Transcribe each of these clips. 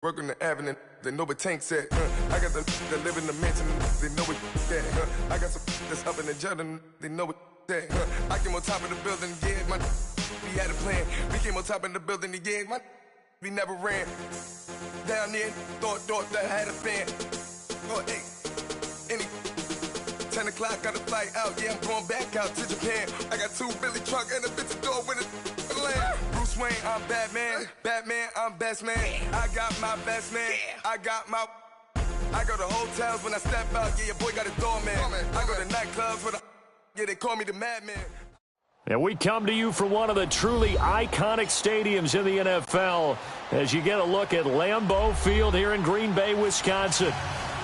Work on the avenue, they know what Tank said. I got the that live in the mansion, they know what that. I got some that's up in the jungle, they know what that. I came on top of the building, yeah, my we had a plan. We came on top of the building, yeah, my we never ran. Down there, thought that had a fan. Oh, hey, any 10 o'clock, got a flight out, yeah, I'm going back out to Japan. I got 2 Billy truck and a bitch door with a land. Bruce Wayne, I'm Batman. Batman, I'm best man. I got my best man. I go to hotels when I step out. Yeah, your boy got a doorman. I go to nightclubs with yeah, they call me the madman. And we come to you from one of the truly iconic stadiums in the NFL as you get a look at Lambeau Field here in Green Bay, Wisconsin.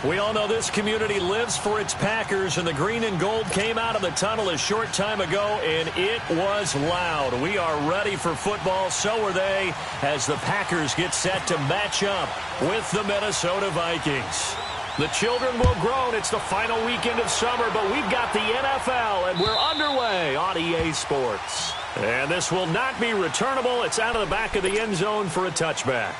We all know this community lives for its Packers, and the green and gold came out of the tunnel a short time ago, and it was loud. We are ready for football, so are they, as the Packers get set to match up with the Minnesota Vikings. The children will grow, and it's the final weekend of summer, but we've got the NFL, and we're underway on EA Sports. And this will not be returnable. It's out of the back of the end zone for a touchback.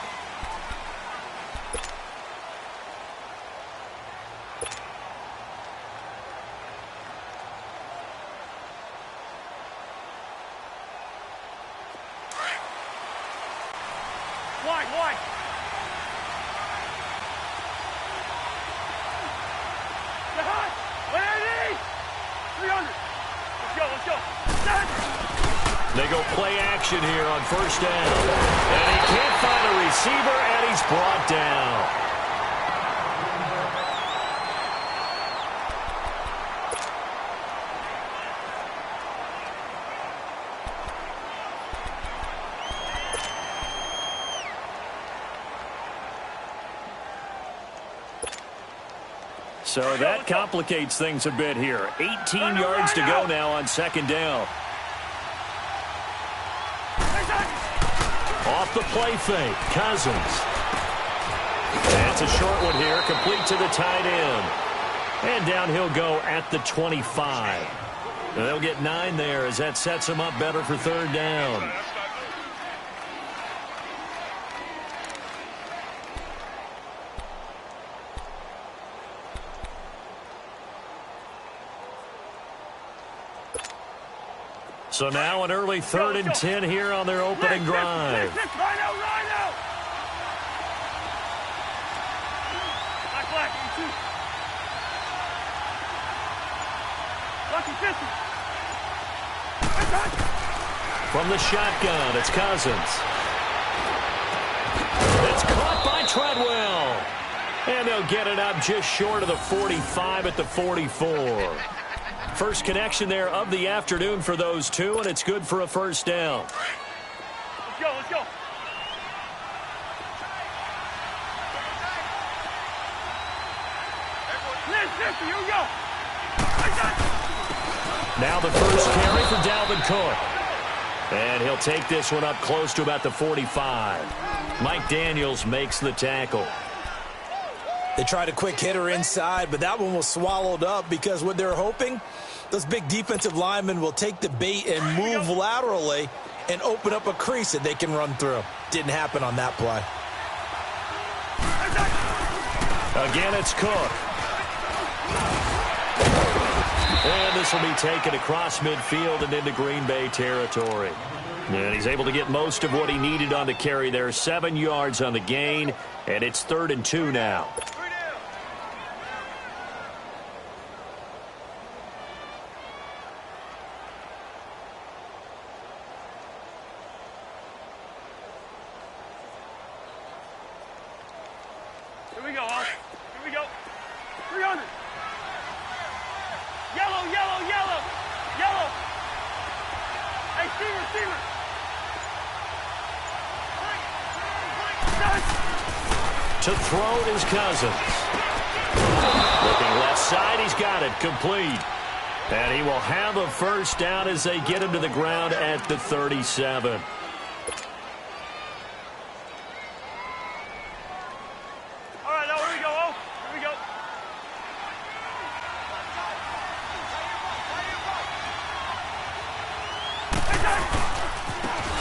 Wide. Ready? 300. Let's go. They go play action here on first down. And he can't find a receiver, and he's brought down. So that complicates things a bit here. 18 yards to go now on second down. Off the play fake, Cousins. That's a short one here, complete to the tight end. And down he'll go at the 25. They'll get 9 there as that sets them up better for third down. So now an early 3rd and 10 here on their opening drive. Rhino! Black, 82. Lucky 50. From the shotgun, it's Cousins. It's caught by Treadwell. And they'll get it up just short of the 45 at the 44. First connection there of the afternoon for those two, and it's good for a first down. Let's go. Here we go. Now the first carry for Dalvin Cook. And he'll take this one up close to about the 45. Mike Daniels makes the tackle. They tried a quick hitter inside, but that one was swallowed up because what they're hoping, those big defensive linemen will take the bait and move laterally and open up a crease that they can run through. Didn't happen on that play. Again, it's Cook. And this will be taken across midfield and into Green Bay territory. And he's able to get most of what he needed on the carry there. 7 yards on the gain, and it's 3rd and 2 now. Here we go. 300. Yellow. Hey, receiver. To throw is Cousins. Looking left side, he's got it, complete. And he will have a first down as they get him to the ground at the 37.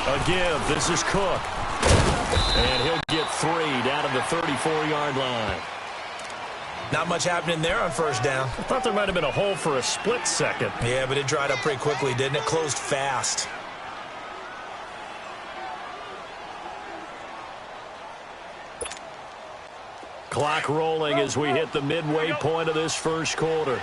A give. This is Cook. And he'll get 3 down to the 34-yard line. Not much happening there on first down. I thought there might have been a hole for a split second. Yeah, but it dried up pretty quickly, didn't it? Closed fast. Clock rolling as we hit the midway point of this first quarter.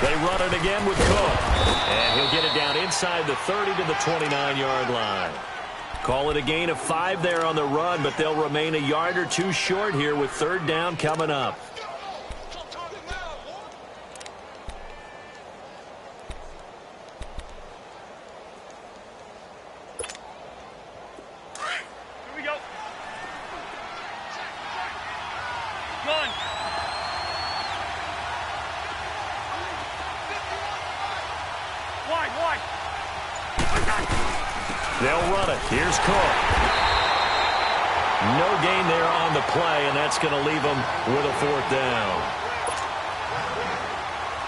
They run it again with Cook. And he'll get it down inside the 30 to the 29-yard line. Call it a gain of 5 there on the run, but they'll remain a yard or two short here with third down coming up. Here we go. Run. Wide. They'll run it. Here's Cook. No gain there on the play, and that's going to leave them with a fourth down.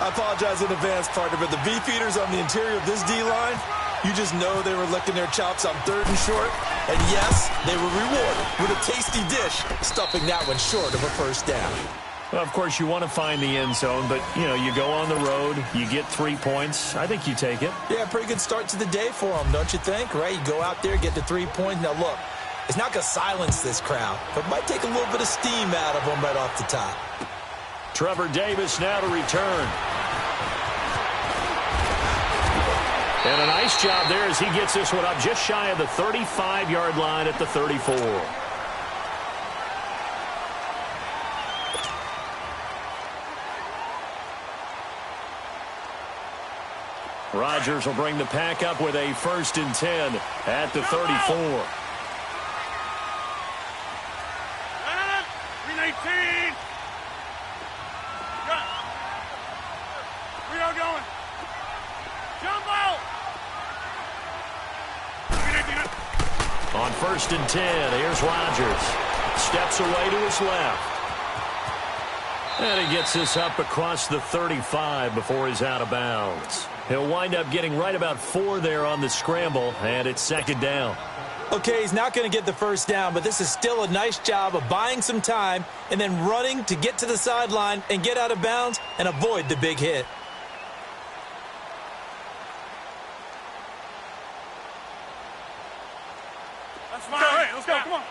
I apologize in advance, partner, but the beefeaters on the interior of this D-line, you just know they were licking their chops on 3rd and short. And yes, they were rewarded with a tasty dish, stuffing that one short of a first down. Well, of course, you want to find the end zone, but, you know, you go on the road, you get 3 points. I think you take it. Yeah, pretty good start to the day for them, don't you think? Right? You go out there, get the 3 points. Now, look, it's not going to silence this crowd, but it might take a little bit of steam out of them right off the top. Trevor Davis now to return. And a nice job there as he gets this one up just shy of the 35-yard line at the 34. Rodgers will bring the pack up with a 1st and 10 at the 34. 319. Where y'all going? Jumbo. On 1st and 10, here's Rodgers. Steps away to his left. And he gets this up across the 35 before he's out of bounds. He'll wind up getting right about 4 there on the scramble, and it's 2nd down. Okay, he's not going to get the first down, but this is still a nice job of buying some time and then running to get to the sideline and get out of bounds and avoid the big hit. That's fine. All right, let's go. Come on.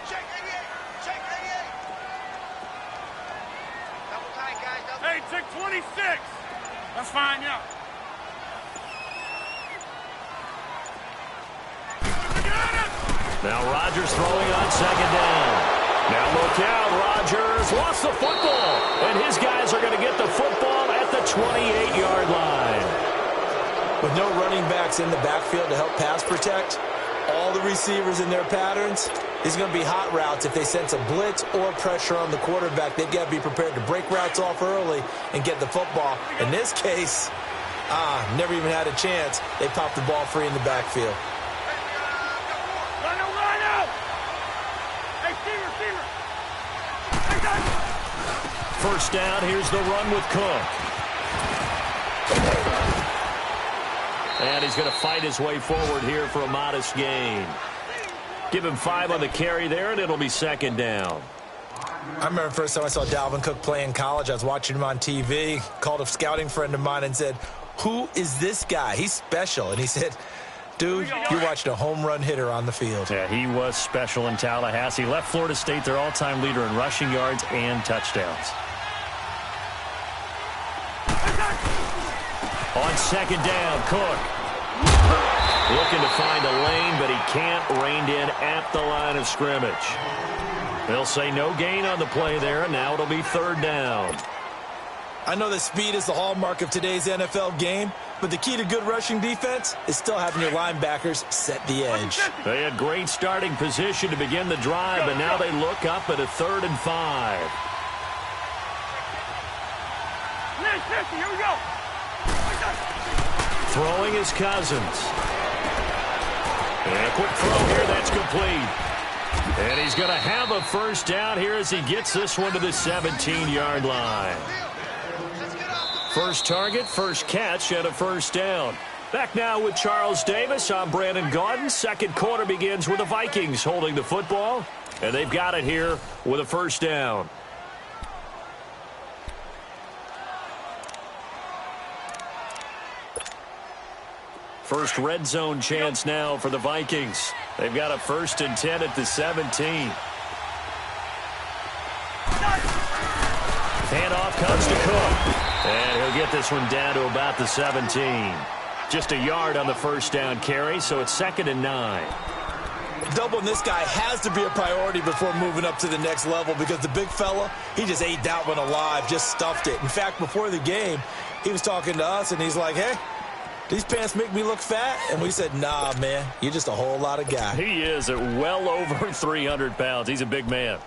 Check 88. Check 88. Double tight, guys. Double. Hey, check 26. That's fine, yeah. Now Rodgers throwing on 2nd down. Now look out, Rodgers lost the football, and his guys are going to get the football at the 28-yard line. With no running backs in the backfield to help pass protect, all the receivers in their patterns, these are going to be hot routes. If they sense a blitz or pressure on the quarterback, they've got to be prepared to break routes off early and get the football. In this case, never even had a chance. They popped the ball free in the backfield. Run out. Hey, receiver. Hey, 1st down, here's the run with Cook. And he's going to fight his way forward here for a modest gain. Give him 5 on the carry there, and it'll be 2nd down. I remember the first time I saw Dalvin Cook play in college. I was watching him on TV, called a scouting friend of mine and said, "Who is this guy? He's special." And he said, "Dude, you're watching a home run hitter on the field." Yeah, he was special in Tallahassee. Left Florida State their all-time leader in rushing yards and touchdowns. On 2nd down, Cook. Looking to find a lane, but he can't. Reined in at the line of scrimmage. They'll say no gain on the play there, and now it'll be 3rd down. I know that speed is the hallmark of today's NFL game, but the key to good rushing defense is still having your linebackers set the edge. They had great starting position to begin the drive, but now they look up at a 3rd and 5. Here we go. Throwing is Cousins. And a quick throw here, that's complete. And he's going to have a first down here as he gets this one to the 17-yard line. First target, first catch, and a first down. Back now with Charles Davis. I'm Brandon Gaudin. Second quarter begins with the Vikings holding the football. And they've got it here with a first down. First red zone chance now for the Vikings. They've got a 1st and 10 at the 17. Handoff comes to Cook. And he'll get this one down to about the 17. Just a yard on the first down carry, so it's 2nd and 9. Doubling this guy has to be a priority before moving up to the next level because the big fella, he just ate that one alive, just stuffed it. In fact, before the game, he was talking to us, and he's like, hey, these pants make me look fat? And we said, nah, man, you're just a whole lot of guy. He is at well over 300 pounds. He's a big man.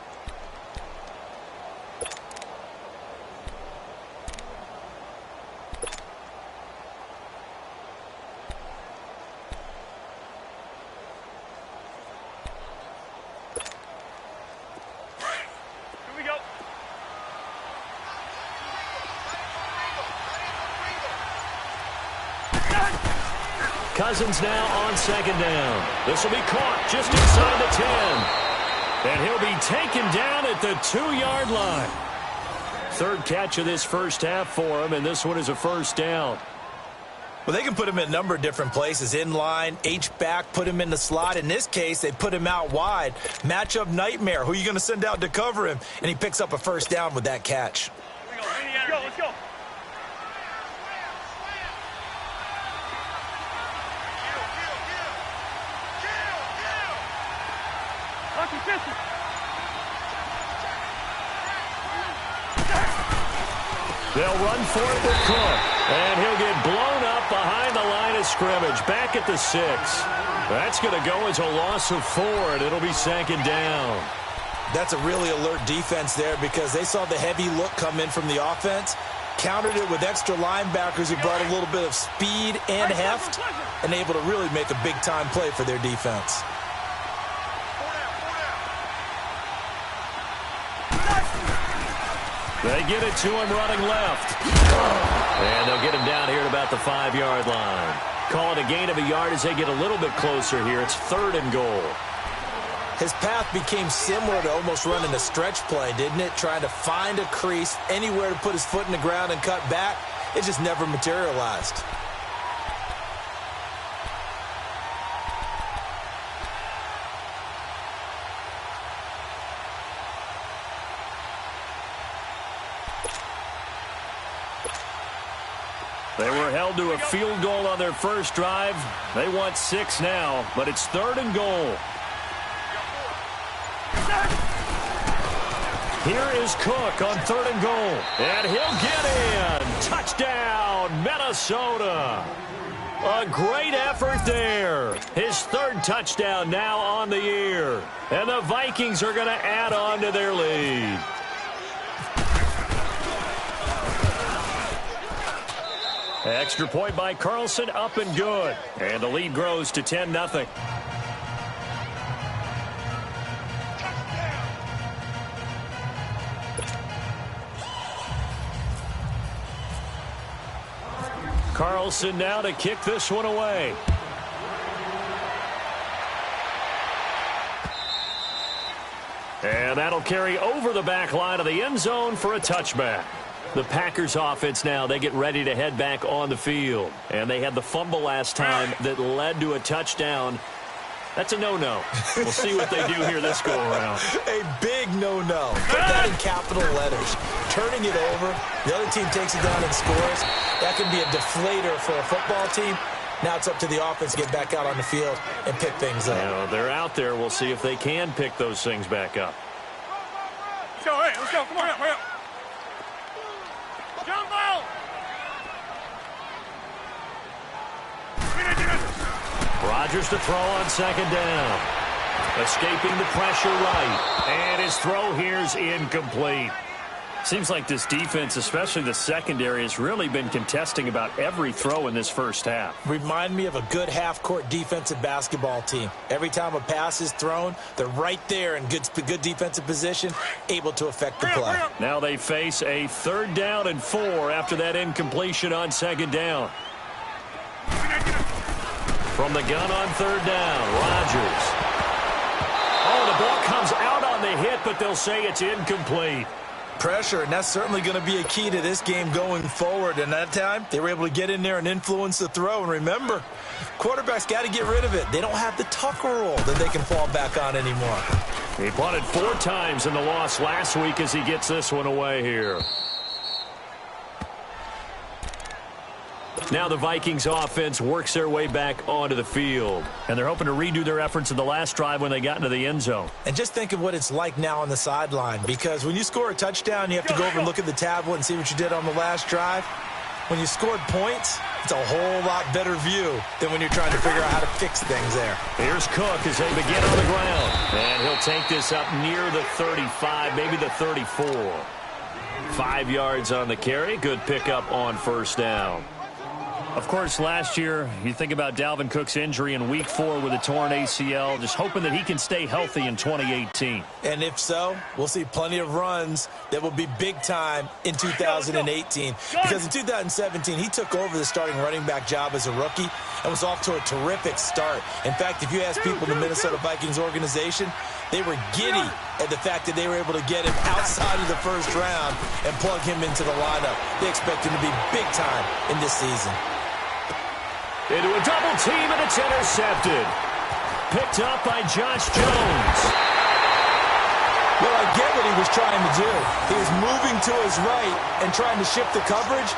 Cousins now on 2nd down. This will be caught just inside the 10. And he'll be taken down at the 2-yard line. Third catch of this first half for him, and this one is a first down. Well, they can put him in a number of different places. In line, H-back, put him in the slot. In this case, they put him out wide. Matchup nightmare. Who are you going to send out to cover him? And he picks up a first down with that catch. Let's go, let's go. They'll run for it with Cook. And he'll get blown up behind the line of scrimmage. Back at the 6. That's going to go as a loss of 4, and it'll be 2nd down. That's a really alert defense there because they saw the heavy look come in from the offense, countered it with extra linebackers who brought a little bit of speed and heft, and able to really make a big-time play for their defense. They get it to him running left. And they'll get him down here at about the 5-yard line. Call it a gain of a yard as they get a little bit closer here. It's 3rd and goal. His path became similar to almost running a stretch play, didn't it? Trying to find a crease, anywhere to put his foot in the ground and cut back. It just never materialized. They were held to a field goal on their first drive. They want 6 now, but it's 3rd and goal. Here is Cook on 3rd and goal. And he'll get in. Touchdown, Minnesota. A great effort there. His 3rd touchdown now on the year. And the Vikings are going to add on to their lead. Extra point by Carlson, up and good. And the lead grows to 10-0. Carlson now to kick this one away. And that'll carry over the back line of the end zone for a touchback. The Packers offense now, they get ready to head back on the field. And they had the fumble last time that led to a touchdown. That's a no-no. We'll see what they do here this go-around. A big no-no. Put that in capital letters. Turning it over, the other team takes it down and scores. That can be a deflator for a football team. Now it's up to the offense to get back out on the field and pick things up. You know, they're out there. We'll see if they can pick those things back up. Let's go, hey, let's go. Come on, hurry up. Jump ball! Rodgers to throw on 2nd down. Escaping the pressure right. And his throw here's incomplete. Seems like this defense, especially the secondary, has really been contesting about every throw in this first half. Remind me of a good half-court defensive basketball team. Every time a pass is thrown, they're right there in good defensive position, able to affect the play. Now they face a 3rd down and 4 after that incompletion on 2nd down. From the gun on 3rd down, Rodgers. Oh, the ball comes out on the hit, but they'll say it's incomplete. Pressure, and that's certainly going to be a key to this game going forward. And that time, they were able to get in there and influence the throw. And remember, quarterbacks got to get rid of it. They don't have the Tucker rule that they can fall back on anymore. He punted 4 times in the loss last week as he gets this one away here. Now the Vikings offense works their way back onto the field. And they're hoping to redo their efforts in the last drive when they got into the end zone. And just think of what it's like now on the sideline. Because when you score a touchdown, you have to go over and look at the tablet and see what you did on the last drive. When you scored points, it's a whole lot better view than when you're trying to figure out how to fix things there. Here's Cook as they begin on the ground. And he'll take this up near the 35, maybe the 34. 5 yards on the carry. Good pickup on 1st down. Of course, last year, you think about Dalvin Cook's injury in Week 4 with a torn ACL, just hoping that he can stay healthy in 2018. And if so, we'll see plenty of runs that will be big time in 2018. Because in 2017, he took over the starting running back job as a rookie and was off to a terrific start. In fact, if you ask people in the Minnesota Vikings organization, they were giddy at the fact that they were able to get him outside of the 1st round and plug him into the lineup. They expect him to be big time in this season. Into a double team, and it's intercepted. Picked up by Josh Jones. Well, I get what he was trying to do. He was moving to his right and trying to shift the coverage,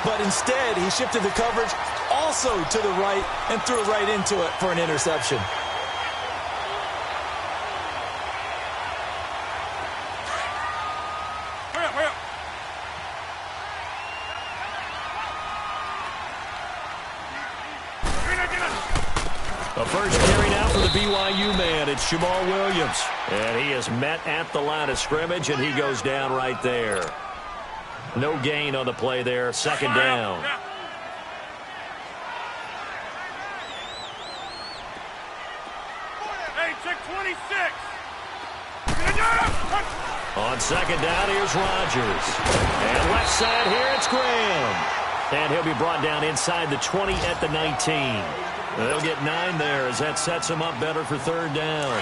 but instead he shifted the coverage also to the right and threw it right into it for an interception. The first carry now for the BYU man. It's Jamal Williams. And he is met at the line of scrimmage, and he goes down right there. No gain on the play there. 2nd down. Hey, check 26. On 2nd down, here's Rodgers. And left side here, it's Graham. And he'll be brought down inside the 20 at the 19. They'll get 9 there as that sets them up better for 3rd down.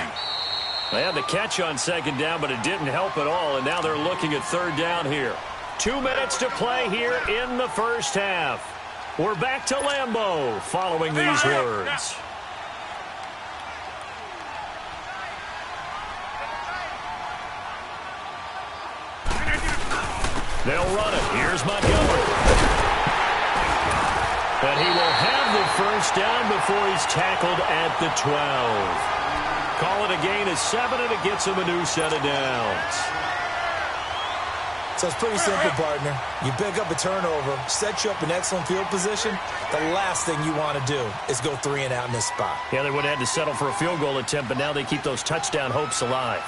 They had the catch on 2nd down, but it didn't help at all, and now they're looking at 3rd down here. 2 minutes to play here in the first half. We're back to Lambeau following these words. They'll run it. Here's Montgomery. And he will have the 1st down before he's tackled at the 12. Call it a gain of 7, and it gets him a new set of downs. So it's pretty simple, partner. You pick up a turnover, set you up in excellent field position. The last thing you want to do is go 3 and out in this spot. Yeah, they would have had to settle for a field goal attempt, but now they keep those touchdown hopes alive.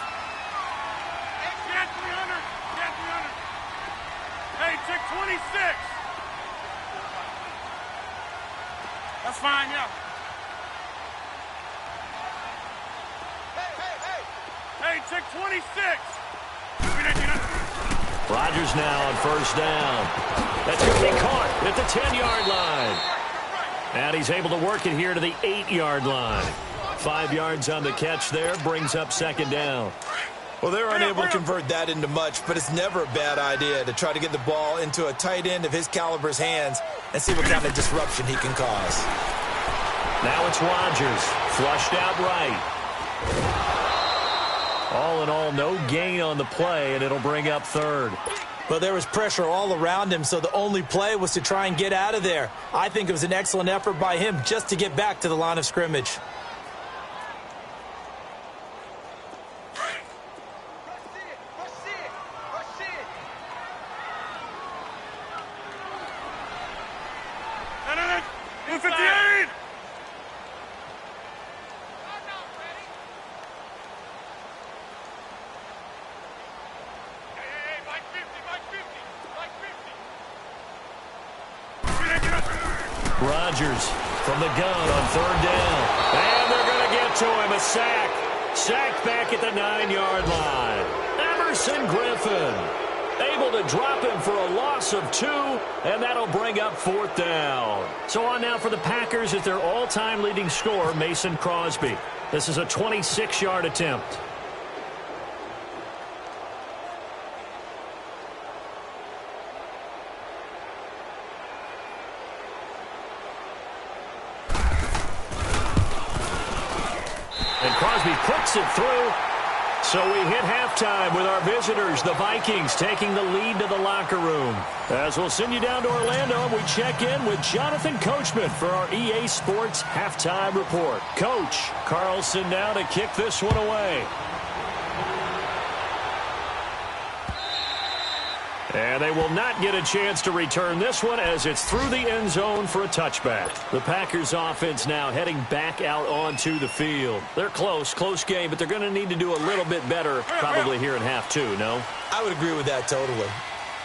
Hey, check 26. That's fine, yeah. Hey, check 26. Rodgers now on 1st down. That's going to be caught at the 10-yard line. And he's able to work it here to the 8-yard line. 5 yards on the catch there, brings up 2nd down. Well, they're unable to convert that into much, but it's never a bad idea to try to get the ball into a tight end of his caliber's hands and see what kind of disruption he can cause. Now it's Rodgers, flushed out right. All in all, no gain on the play, and it'll bring up 3rd. Well, there was pressure all around him, so the only play was to try and get out of there. I think it was an excellent effort by him just to get back to the line of scrimmage. Rodgers from the gun on third down. And they're going to get to him. A sack. Sacked back at the 9-yard line. Emerson Griffin able to drop him for a loss of 2, and that'll bring up fourth down. So on now for the Packers is their all-time leading scorer, Mason Crosby. This is a 26-yard attempt. And Crosby puts it through. So we hit halftime with our visitors, the Vikings, taking the lead to the locker room. As we'll send you down to Orlando, and we check in with Jonathan Coachman for our EA Sports Halftime Report. Coach, Carlson now to kick this one away. And they will not get a chance to return this one as it's through the end zone for a touchback. The Packers offense now heading back out onto the field. They're close game, but they're going to need to do a little bit better probably here in half 2, no? I would agree with that totally.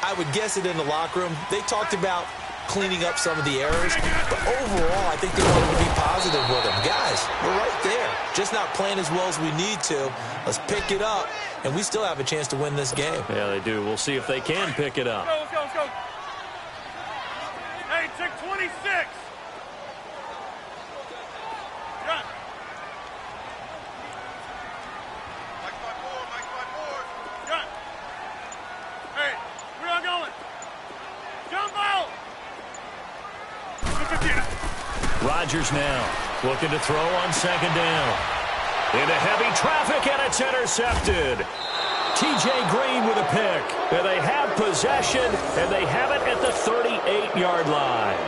I would guess it in the locker room. They talked about cleaning up some of the errors, but overall, I think they wanted to be positive with them. Guys, we're right there. Just not playing as well as we need to. Let's pick it up, and we still have a chance to win this game. Yeah, they do. We'll see if they can pick it up. Let's go, let's go, let's go. Hey, check 26. Got it. Mike my board, Mike my board. Got it. Hey, where y'all going? Jumbo! Rodgers now looking to throw on second down. Into heavy traffic, and it's intercepted. T.J. Green with a pick. And they have possession, and they have it at the 38-yard line.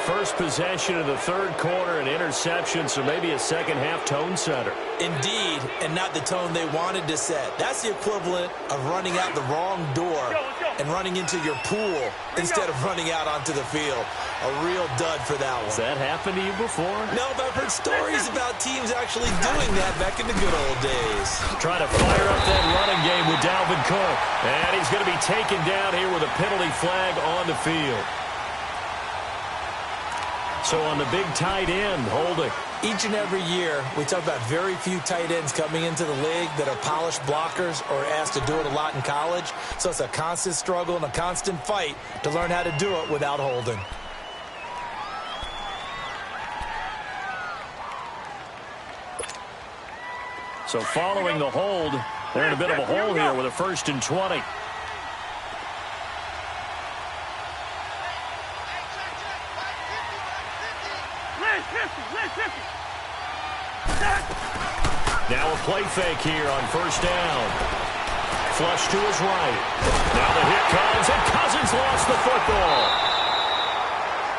First possession of the third quarter, an interception, so maybe a second-half tone setter. Indeed, and not the tone they wanted to set. That's the equivalent of running out the wrong door and running into your pool instead of running out onto the field. A real dud for that one. Has that happened to you before? No, but I've heard stories about teams actually doing that back in the good old days. Trying to fire up that running game with Dalvin Cook. And he's going to be taken down here with a penalty flag on the field. So on the big tight end, holding. Each and every year, we talk about very few tight ends coming into the league that are polished blockers or asked to do it a lot in college. So it's a constant struggle and a constant fight to learn how to do it without holding. So following the hold, they're in a bit of a hole here with a 1st and 20. Now a play fake here on first down. Flush to his right. Now the hit comes, and Cousins lost the football.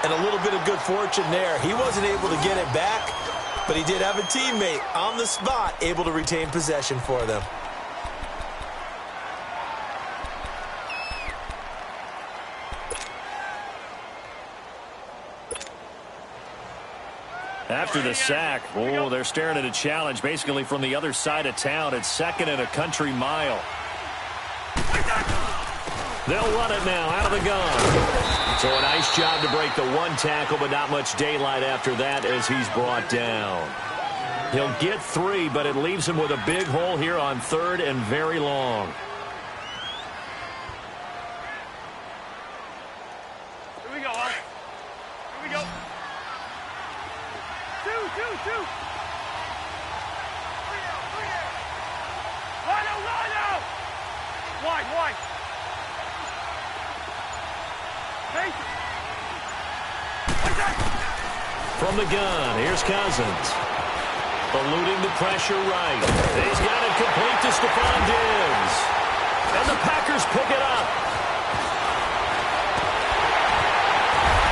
And a little bit of good fortune there. He wasn't able to get it back, but he did have a teammate on the spot able to retain possession for them. After the sack, oh, they're staring at a challenge basically from the other side of town. It's 2nd and a country mile. They'll run it now out of the gun. So a nice job to break the one tackle, but not much daylight after that as he's brought down. He'll get 3, but it leaves him with a big hole here on 3rd and very long. Here we go, huh? Here we go. Two. Line out. Wide. From the gun, here's Cousins. Eluding the pressure right. He's got it complete to Stephon Diggs. And the Packers pick it up.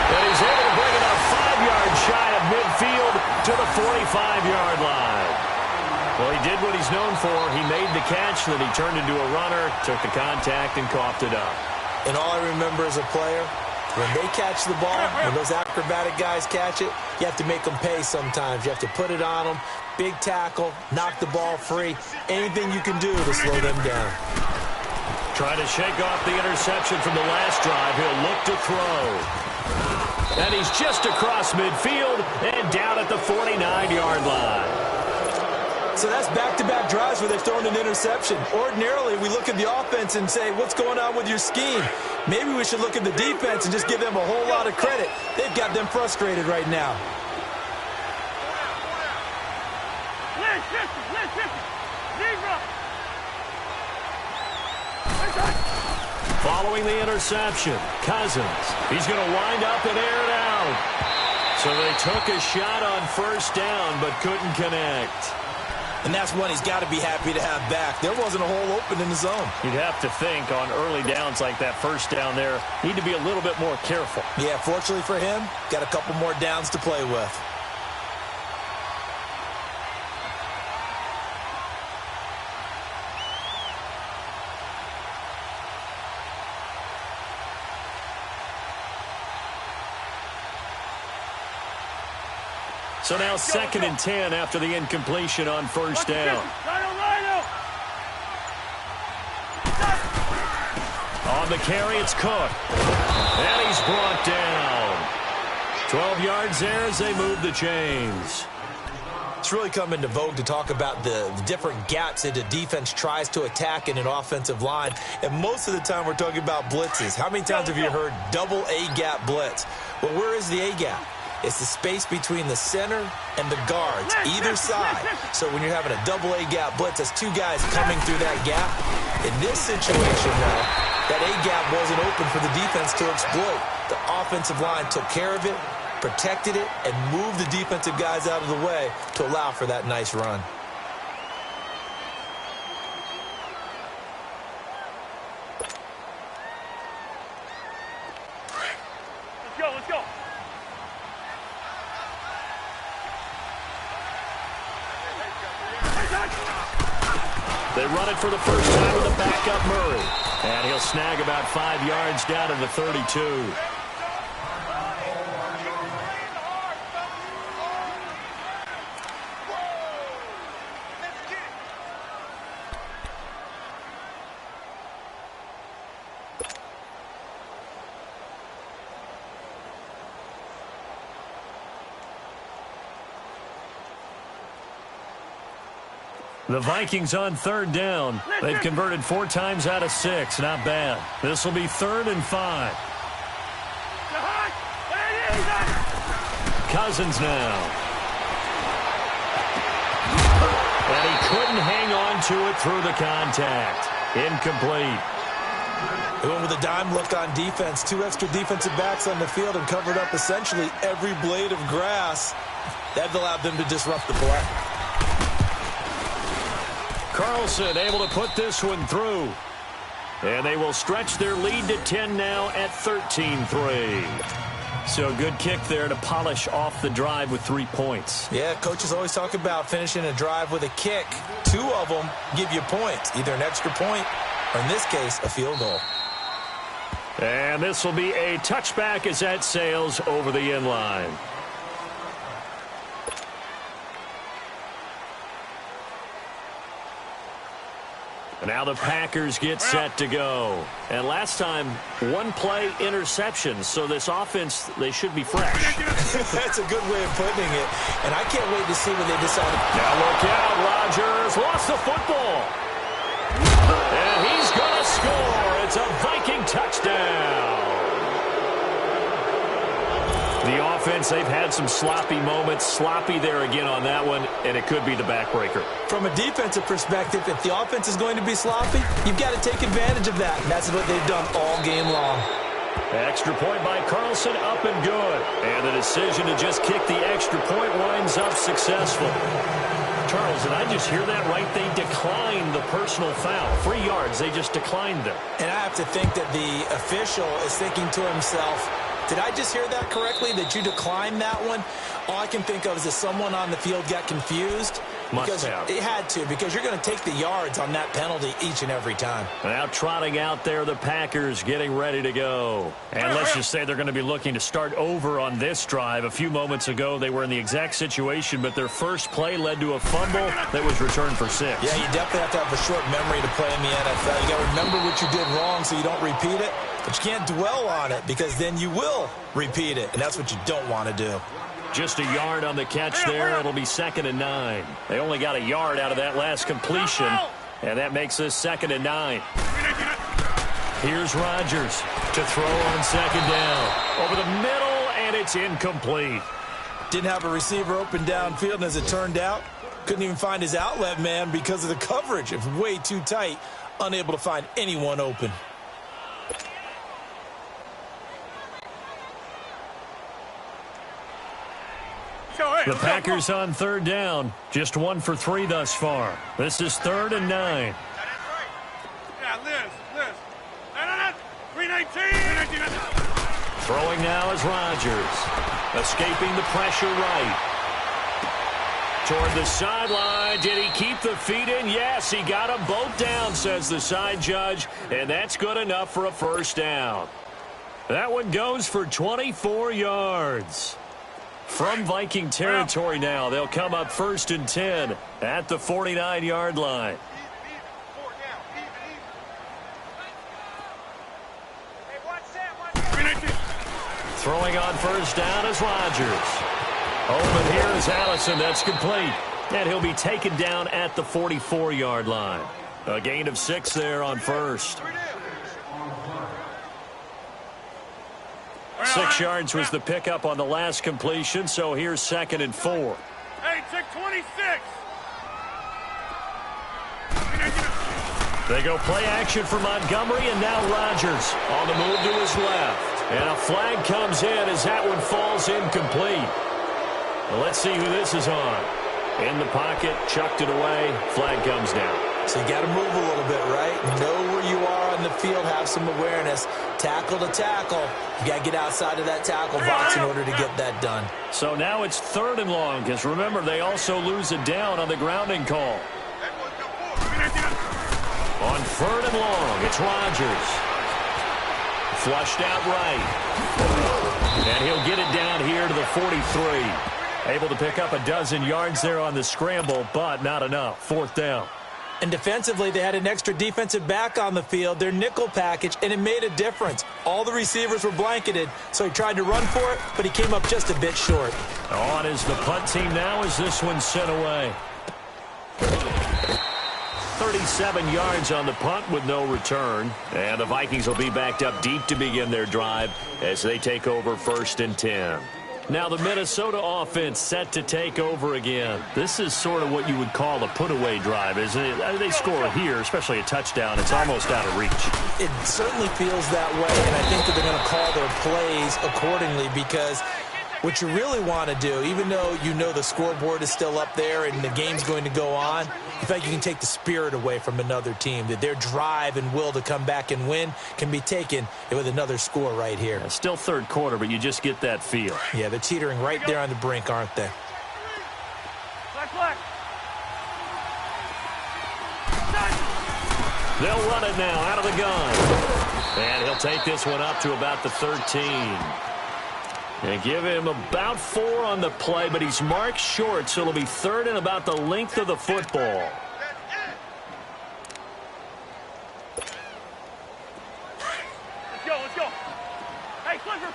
And he's able to bring it up 5 yards shy of midfield to the 45-yard line. Well, he did what he's known for. He made the catch, then he turned into a runner, took the contact, and coughed it up. And all I remember as a player, when they catch the ball, when those acrobatic guys catch it, you have to make them pay sometimes. You have to put it on them, big tackle, knock the ball free, anything you can do to slow them down. Trying to shake off the interception from the last drive. He'll look to throw. And he's just across midfield and down at the 49-yard line. So that's back-to-back drives where they've thrown an interception. Ordinarily, we look at the offense and say, what's going on with your scheme? Maybe we should look at the defense and just give them a whole lot of credit. They've got them frustrated right now. Following the interception, Cousins. He's going to wind up and air it out. So they took a shot on first down but couldn't connect. And that's one he's got to be happy to have back. There wasn't a hole open in the zone. You'd have to think on early downs like that first down there, need to be a little bit more careful. Yeah, fortunately for him, got a couple more downs to play with. So now 2nd and 10 after the incompletion on first down. On the carry, it's Cook. And he's brought down. 12 yards there as they move the chains. It's really come into vogue to talk about the different gaps that a defense tries to attack in an offensive line. And most of the time we're talking about blitzes. How many times have you heard double A-gap blitz? Well, where is the A-gap? It's the space between the center and the guards, either side. So when you're having a double A-gap blitz, that's two guys coming through that gap. In this situation, though, that A-gap wasn't open for the defense to exploit. The offensive line took care of it, protected it, and moved the defensive guys out of the way to allow for that nice run. Let's go. They run it for the first time with a backup Murray. And he'll snag about 5 yards down to the 32. The Vikings on 3rd down. They've converted 4 times out of 6. Not bad. This will be 3rd and 5. Cousins now. And he couldn't hang on to it through the contact. Incomplete. They went with a dime look on defense. 2 extra defensive backs on the field and covered up essentially every blade of grass. That allowed them to disrupt the play. Carlson able to put this one through. And they will stretch their lead to 10 now at 13-3. So good kick there to polish off the drive with 3 points. Yeah, coaches always talk about finishing a drive with a kick. 2 of them give you points, either an extra point or, in this case, a field goal. And this will be a touchback as that sails over the end line. Now the Packers get set to go. And last time, 1-play interception. So this offense, they should be fresh. That's a good way of putting it. And I can't wait to see when they decide. Now look out, Rodgers lost the football. And he's going to score. It's a Viking touchdown. The offense, they've had some sloppy moments. Sloppy there again on that one, and it could be the backbreaker. From a defensive perspective, if the offense is going to be sloppy, you've got to take advantage of that. And that's what they've done all game long. Extra point by Carlson, up and good. And the decision to just kick the extra point winds up successful. Charles, did I just hear that right? They declined the personal foul. 3 yards, they just declined them. And I have to think that the official is thinking to himself, did I just hear that correctly, that you declined that one? All I can think of is that someone on the field got confused. Must have. It had to, because you're going to take the yards on that penalty each and every time. Now trotting out there, the Packers getting ready to go. And let's just say they're going to be looking to start over on this drive. A few moments ago, they were in the exact situation, but their first play led to a fumble that was returned for 6. Yeah, you definitely have to have a short memory to play in the NFL. You got to remember what you did wrong so you don't repeat it. But you can't dwell on it because then you will repeat it, and that's what you don't want to do. Just a yard on the catch there. It'll be 2nd and 9. They only got a yard out of that last completion, and that makes this 2nd and 9. Here's Rodgers to throw on 2nd down. Over the middle, and it's incomplete. Didn't have a receiver open downfield, and as it turned out, couldn't even find his outlet man because of the coverage. It was way too tight, unable to find anyone open. The Packers on 3rd down. Just 1 for 3 thus far. This is 3rd and 9. Yeah, Liz. 319. Throwing now is Rodgers. Escaping the pressure right. Toward the sideline. Did he keep the feet in? Yes, he got them both down, says the side judge. And that's good enough for a 1st down. That one goes for 24 yards. From Viking territory now, they'll come up 1st and 10 at the 49-yard line. Throwing on 1st down is Rodgers. Open here is Allison. That's complete. And he'll be taken down at the 44-yard line. A gain of 6 there on 1st. 6 yards was the pickup on the last completion, so here's 2nd and 4. Hey, check 26. They go play action for Montgomery, and now Rodgers on the move to his left. And a flag comes in as that one falls incomplete. Well, let's see who this is on. In the pocket, chucked it away, flag comes down. So you got to move a little bit, right? Know where you are on the field, have some awareness. Tackle to tackle. You got to get outside of that tackle box in order to get that done. So now it's 3rd and long, because remember, they also lose it down on the grounding call. On 3rd and long, it's Rodgers. Flushed out right. And he'll get it down here to the 43. Able to pick up a dozen yards there on the scramble, but not enough. 4th down. And defensively, they had an extra defensive back on the field, their nickel package, and it made a difference. All the receivers were blanketed, so he tried to run for it, but he came up just a bit short. On is the punt team now as this one's sent away. 37 yards on the punt with no return. And the Vikings will be backed up deep to begin their drive as they take over 1st and 10. Now the Minnesota offense set to take over again. This is sort of what you would call a put-away drive, isn't it? They score here, especially a touchdown. It's almost out of reach. It certainly feels that way, and I think that they're going to call their plays accordingly because what you really want to do, even though you know the scoreboard is still up there and the game's going to go on, you think you can take the spirit away from another team, that their drive and will to come back and win can be taken with another score right here. It's still 3rd quarter, but you just get that feel. Yeah, they're teetering right there on the brink, aren't they? They'll run it now out of the gun. And he'll take this one up to about the 13. And give him about 4 on the play, but he's marked short, so it'll be 3rd and about the length of the football. Let's go. Hey, Clifford.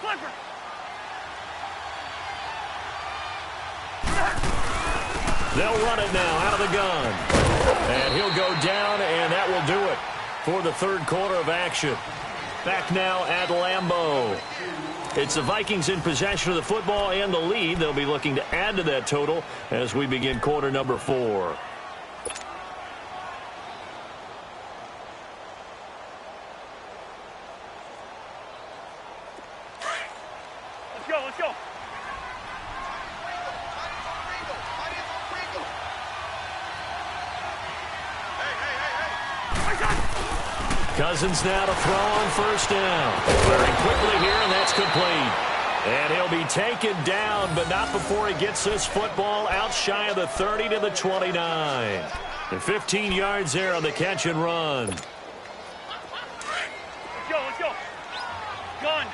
They'll run it now out of the gun. And he'll go down, and that will do it for the 3rd quarter of action. Back now at Lambeau. It's the Vikings in possession of the football and the lead. They'll be looking to add to that total as we begin quarter number 4. Let's go. Cousins now to throw on 1st down. Firing quickly here, and that's complete. And he'll be taken down, but not before he gets this football out shy of the 30 to the 29. And 15 yards there on the catch and run. Let's go. Gun.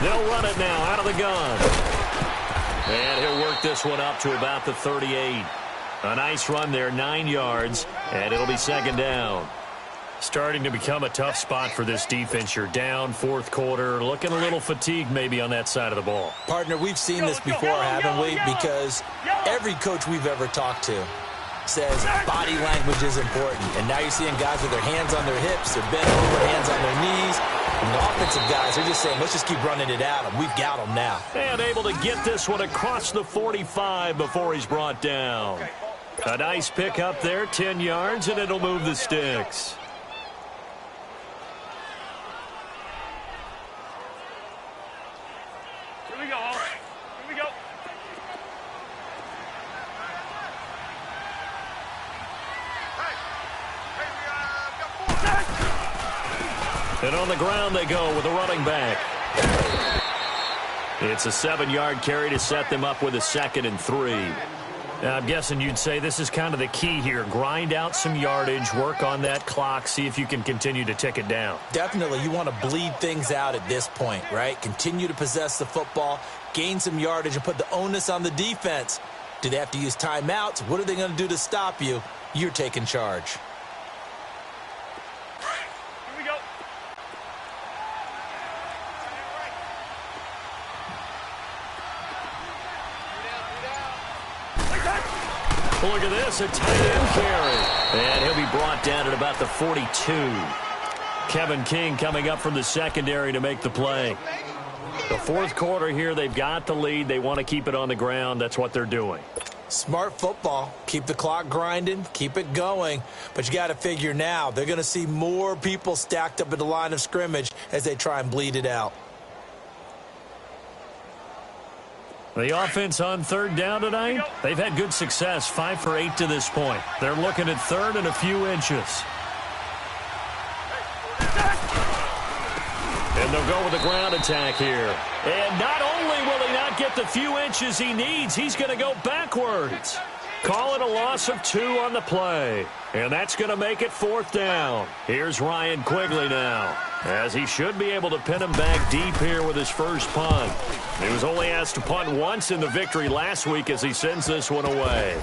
They'll run it now out of the gun. And he'll work this one up to about the 38. A nice run there, 9 yards, and it'll be second down. Starting to become a tough spot for this defense. You're down, fourth quarter, looking a little fatigued maybe on that side of the ball. Partner, we've seen this before, haven't we? Because every coach we've ever talked to says body language is important. And now you're seeing guys with their hands on their hips, they're bent over, hands on their knees. And the offensive guys are just saying, let's just keep running it at them. We've got them now. And able to get this one across the 45 before he's brought down. A nice pick up there, 10 yards, and it'll move the sticks. Here we go. Here we go. And on the ground they go with a running back. It's a 7-yard carry to set them up with a 2nd and 3. Now, I'm guessing you'd say this is kind of the key here. Grind out some yardage, work on that clock, see if you can continue to tick it down. Definitely, you want to bleed things out at this point, right? Continue to possess the football, gain some yardage, and put the onus on the defense. Do they have to use timeouts? What are they going to do to stop you? You're taking charge. Here we go. Look at this, a tight end carry. And he'll be brought down at about the 42. Kevin King coming up from the secondary to make the play. The fourth quarter here, they've got the lead. They want to keep it on the ground. That's what they're doing. Smart football. Keep the clock grinding. Keep it going. But you got to figure now, they're going to see more people stacked up at the line of scrimmage as they try and bleed it out. The offense on third down tonight, they've had good success, 5 for 8 to this point. They're looking at third and a few inches. And they'll go with the ground attack here. And not only will he not get the few inches he needs, he's going to go backwards. Call it a loss of 2 on the play. And that's going to make it 4th down. Here's Ryan Quigley now, as he should be able to pin him back deep here with his first punt. He was only asked to punt once in the victory last week as he sends this one away.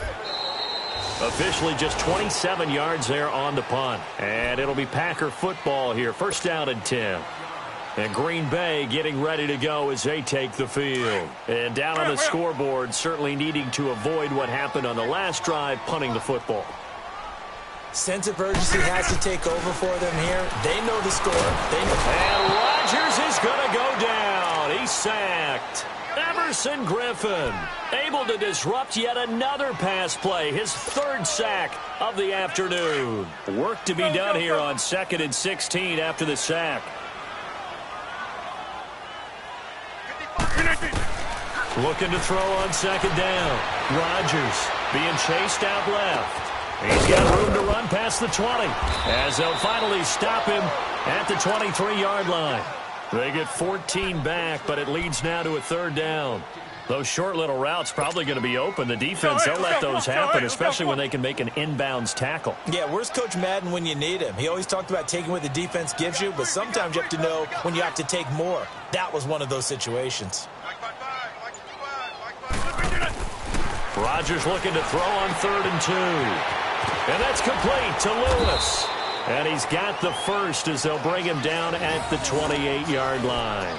Officially just 27 yards there on the punt. And it'll be Packer football here. First down and 10. And Green Bay getting ready to go as they take the field. And down on the scoreboard, certainly needing to avoid what happened on the last drive, punting the football. Sense of urgency has to take over for them here. They know the score. And Rodgers is going to go down. He's sacked. Everson Griffin able to disrupt yet another pass play. His 3rd sack of the afternoon. Work to be done here on 2nd and 16 after the sack. Looking to throw on 2nd down. Rodgers being chased out left. He's got room to run past the 20 as they'll finally stop him at the 23-yard line. They get 14 back, but it leads now to a 3rd down. Those short little routes probably going to be open. The defense, they'll let those happen, especially when they can make an inbounds tackle. Yeah, where's Coach Madden when you need him? He always talked about taking what the defense gives you, but sometimes you have to know when you have to take more. That was one of those situations. Rodgers looking to throw on 3rd and 2. And that's complete to Lewis. And he's got the first as they'll bring him down at the 28-yard line.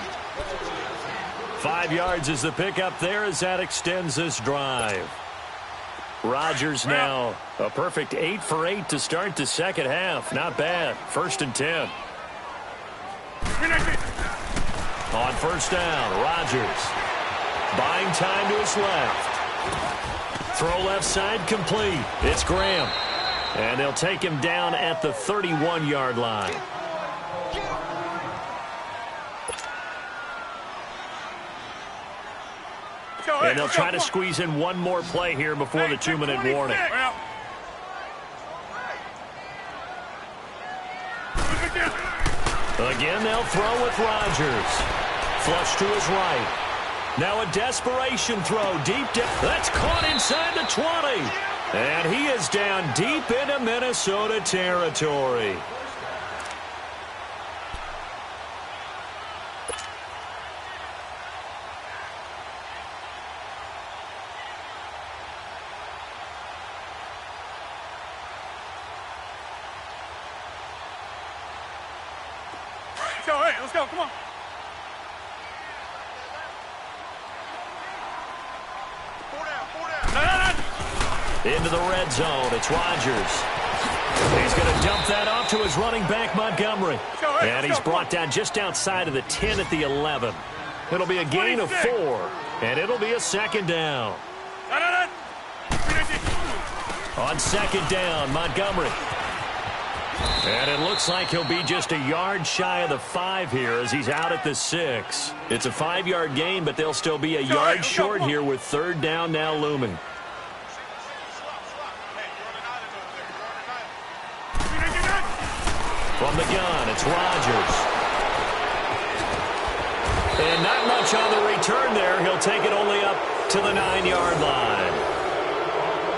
5 yards is the pickup there as that extends this drive. Rodgers now a perfect 8 for 8 to start the second half. Not bad. 1st and 10. On 1st down, Rodgers buying time to his left. Throw left side complete. It's Graham. And they'll take him down at the 31-yard line. And they'll try to squeeze in one more play here before the 2-minute warning. Again, they'll throw with Rodgers. Flush to his right. Now a desperation throw deep down. That's caught inside the 20. And he is down deep into Minnesota territory. go. Hey, let's go. Come on. Four down. Into the red zone. It's Rodgers. He's going to dump that off to his running back, Montgomery. And he's brought down just outside of the 10 at the 11. It'll be a gain of 4, and it'll be a second down. On second down, Montgomery. And it looks like he'll be just a yard shy of the 5 here as he's out at the 6. It's a 5-yard gain, but they'll still be a yard short here with third down now looming. From the gun, it's Rodgers. And not much on the return there. He'll take it only up to the 9-yard line.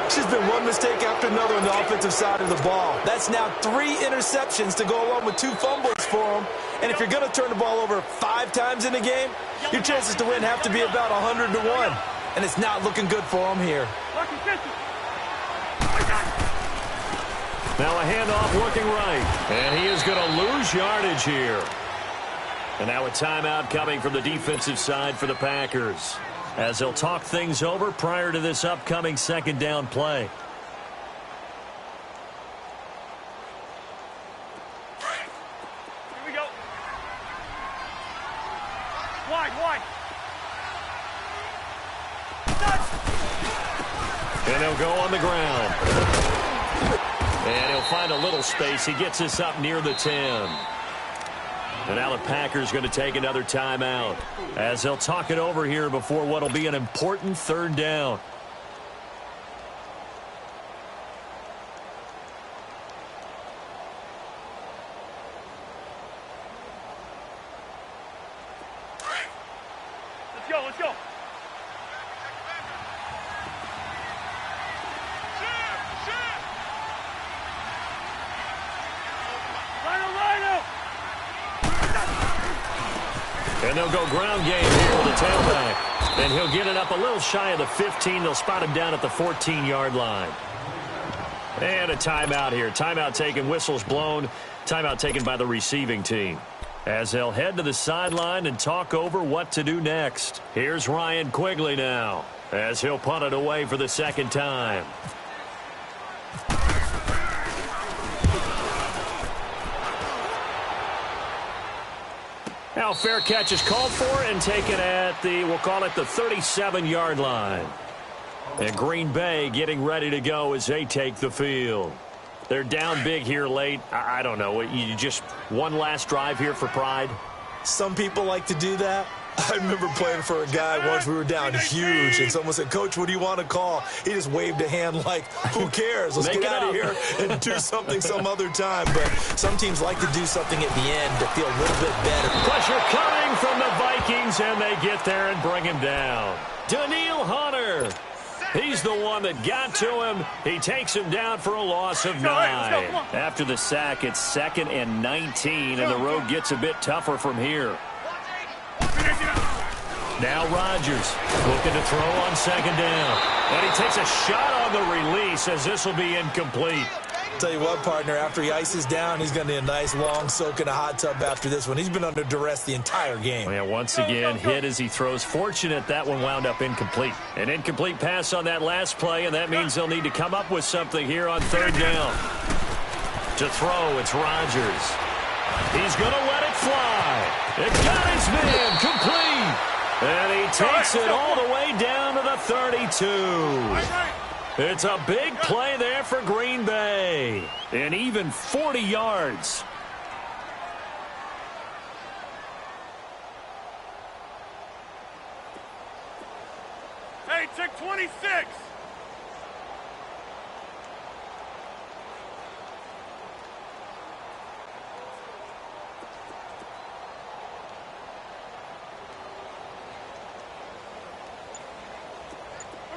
It's just been one mistake after another on the offensive side of the ball. That's now 3 interceptions to go along with 2 fumbles for him. And if you're going to turn the ball over 5 times in a game, your chances to win have to be about 100 to 1. And it's not looking good for him here. Now a handoff working right. And he is going to lose yardage here. And now a timeout coming from the defensive side for the Packers, as they'll talk things over prior to this upcoming second down play. Here we go. Wide. And he'll go on the ground. And he'll find a little space. He gets this up near the 10. And now the Packers going to take another timeout as they'll talk it over here before what will be an important third down. Let's go. And they'll go ground game here with the tailback. And he'll get it up a little shy of the 15. They'll spot him down at the 14-yard line. And a timeout here. Timeout taken, whistles blown. Timeout taken by the receiving team, as they'll head to the sideline and talk over what to do next. Here's Ryan Quigley now, as he'll punt it away for the second time. Now fair catch is called for and taken at the, we'll call it the 37-yard line. And Green Bay getting ready to go as they take the field. They're down big here late. I don't know. You just one last drive here for pride? Some people like to do that. I remember playing for a guy once. We were down huge, and someone said, "Coach, what do you want to call?" He just waved a hand like, who cares? Let's get out of here and do something some other time. But some teams like to do something at the end to feel a little bit better. Pressure coming from the Vikings, and they get there and bring him down. Daniil Hunter. He's the one that got to him. He takes him down for a loss of 9. After the sack, it's 2nd and 19, and the road gets a bit tougher from here. Now Rodgers looking to throw on second down. And he takes a shot on the release as this will be incomplete. Tell you what, partner, after he ices down, he's going to need a nice long soak in a hot tub after this one. He's been under duress the entire game. Yeah, once again, hit as he throws. Fortunate that one wound up incomplete. An incomplete pass on that last play, and that means they'll need to come up with something here on third down. To throw, it's Rodgers. He's going to let it fly. It got his man complete. And he takes it all the way down to the 32. It's a big play there for Green Bay. And even 40 yards. Hey, check 26.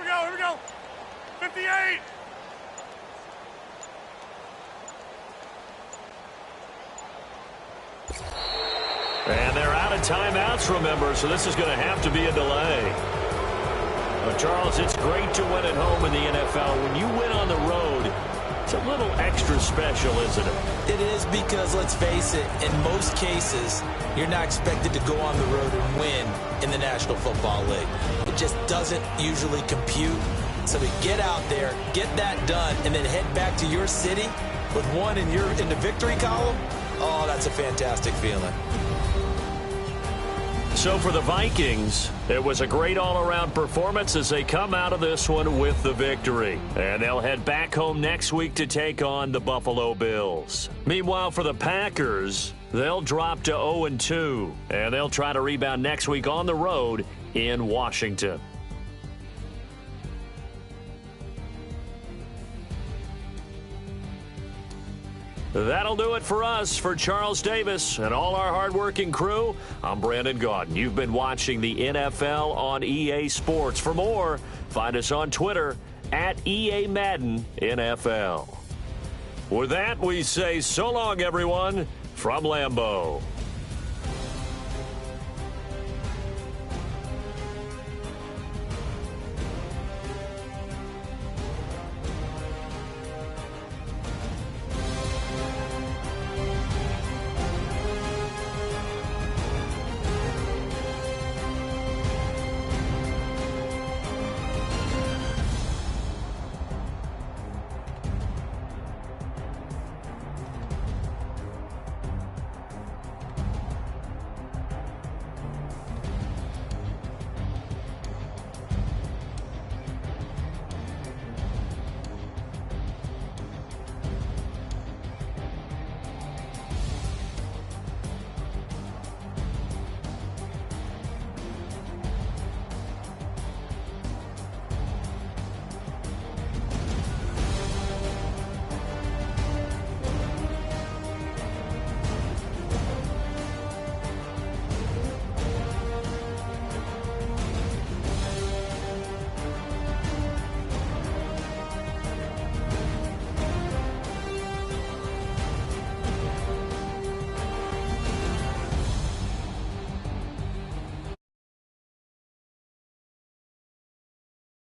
Here we go. 58. And they're out of timeouts, remember, so this is going to have to be a delay. But, Charles, it's great to win at home in the NFL. When you win on the road, It's a little extra special, isn't it? It is because, let's face it, in most cases, you're not expected to go on the road and win in the National Football League. It just doesn't usually compute. So to get out there, get that done, and then head back to your city with one in the victory column, oh, that's a fantastic feeling. So for the Vikings, it was a great all-around performance as they come out of this one with the victory. And they'll head back home next week to take on the Buffalo Bills. Meanwhile, for the Packers, they'll drop to 0-2, and they'll try to rebound next week on the road in Washington. That'll do it for us. For Charles Davis and all our hardworking crew, I'm Brandon Gaudin. You've been watching the NFL on EA Sports. For more, find us on Twitter at EA Madden NFL. With that, we say so long, everyone, from Lambeau.